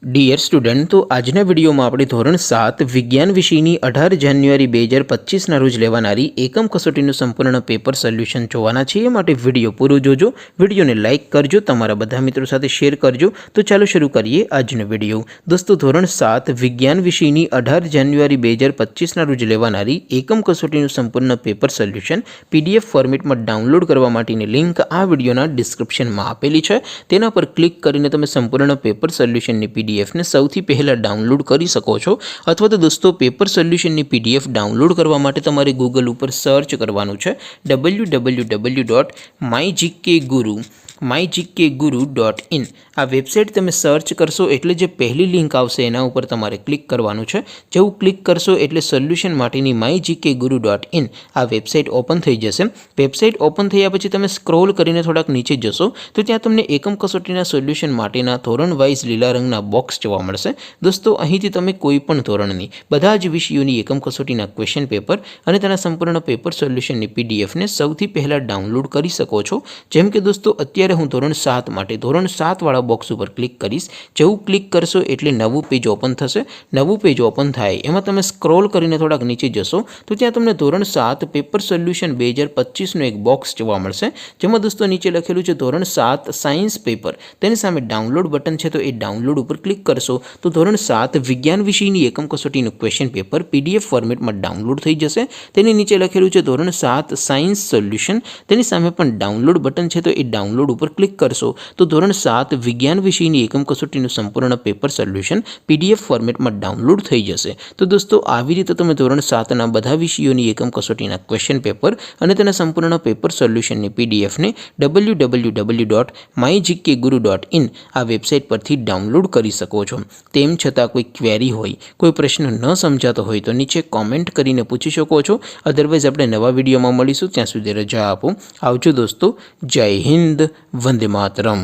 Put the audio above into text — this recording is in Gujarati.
ડિયર સ્ટુડન્ટ, તો આજના વિડીયોમાં આપણે ધોરણ 7 વિજ્ઞાન વિષયની 18 જાન્યુઆરી 2025ના રોજ લેવાનારી એકમ કસોટીનું સંપૂર્ણ પેપર સોલ્યુશન જોવાના છીએ। માટે વિડીયો પૂરો જોજો, વિડીયોને લાઇક કરજો, તમારા બધા મિત્રો સાથે શેર કરજો। તો ચાલો શરૂ કરીએ આજનો વિડીયો। દોસ્તો, ધોરણ 7 વિજ્ઞાન વિષયની 18 જાન્યુઆરી 2025ના રોજ લેવાનારી એકમ કસોટીનું સંપૂર્ણ પેપર સોલ્યુશન PDF ફોર્મેટમાં ડાઉનલોડ કરવા માટેની લિંક આ વિડીયોના ડિસ્ક્રિપ્શનમાં આપેલી છે। તેના પર ક્લિક કરીને તમે સંપૂર્ણ પેપર સોલ્યુશનની PDF ને સૌથી પહેલા ડાઉનલોડ કરી શકો છો। અથવા તો દોસ્તો, પેપર સોલ્યુશનની PDF ડાઉનલોડ કરવા માટે તમારે ગૂગલ ઉપર સર્ચ કરવાનું છે www.mygkguru.in। આ વેબસાઇટ તમે સર્ચ કરશો એટલે જે પહેલી લિંક આવશે એના ઉપર તમારે ક્લિક કરવાનું છે। જેવું ક્લિક કરશો એટલે સોલ્યુશન માટેની mygkguru.in આ વેબસાઇટ ઓપન થઈ જશે। વેબસાઇટ ઓપન થયા પછી તમે સ્ક્રોલ કરીને થોડાક નીચે જશો તો ત્યાં તમને એકમ કસોટીના સોલ્યુશન માટેના ધોરણ વાઇઝ લીલા રંગના બોક્સ જોવા મળશે। દોસ્તો, અહીંથી તમે કોઈ પણ ધોરણની બધા જ વિષયોની એકમ કસોટીના ક્વેશ્ચન પેપર અને તેના સંપૂર્ણ પેપર સોલ્યુશનની PDF ને સૌથી પહેલાં ડાઉનલોડ કરી શકો છો। જેમ કે દોસ્તો, અત્યારે હું ધોરણ 7 માટે ધોરણ 7 વાળા બોક્સ ઉપર ક્લિક કરીશ। જેવું ક્લિક કરશો એટલે નવું પેજ ઓપન થશે। નવું પેજ ઓપન થાય એમાં તમે સ્ક્રોલ કરીને થોડાક નીચે જશો તો ત્યાં તમને ધોરણ 7 પેપર સોલ્યુશન 2025નું એક બોક્સ જોવા મળશે। જેમાં દોસ્તો નીચે લખેલું છે ધોરણ 7 સાયન્સ પેપર। તેની સામે ડાઉનલોડ બટન છે, તો એ ડાઉનલોડ ઉપર ક્લિક કરશો તો ધોરણ 7 વિજ્ઞાન વિષયની એકમ કસોટીનું ક્વેશ્ચન પેપર PDF ફોર્મેટમાં ડાઉનલોડ થઈ જશે। તેની નીચે લખેલું છે ધોરણ 7 સાયન્સ સોલ્યુશન। તેની સામે પણ ડાઉનલોડ બટન છે, તો એ ડાઉનલોડ ઉપર ક્લિક કરશો તો ધોરણ 7 વિજ્ઞાન વિષયની એકમ કસોટીનું સંપૂર્ણ પેપર સોલ્યુશન PDF ફોર્મેટમાં ડાઉનલોડ થઈ જશે। તો દોસ્તો, આવી રીતે તમે ધોરણ 7ના બધા વિષયોની એકમ કસોટીના ક્વેશ્ચન પેપર અને તેના સંપૂર્ણ પેપર સોલ્યુશનની PDF ને www.mygkguru.in આ વેબસાઇટ પરથી ડાઉનલોડ કરી શકો છો। તેમ છતાં કોઈ ક્વેરી હોય, કોઈ પ્રશ્ન ન સમજાતો હોય તો નીચે કોમેન્ટ કરીને પૂછી શકો છો। અધરવાઇઝ આપણે નવા વિડીયોમાં મળીશું, ત્યાં સુધી રજા આપો। આવજો દોસ્તો, જય હિન્દ, વંદે માતરમ।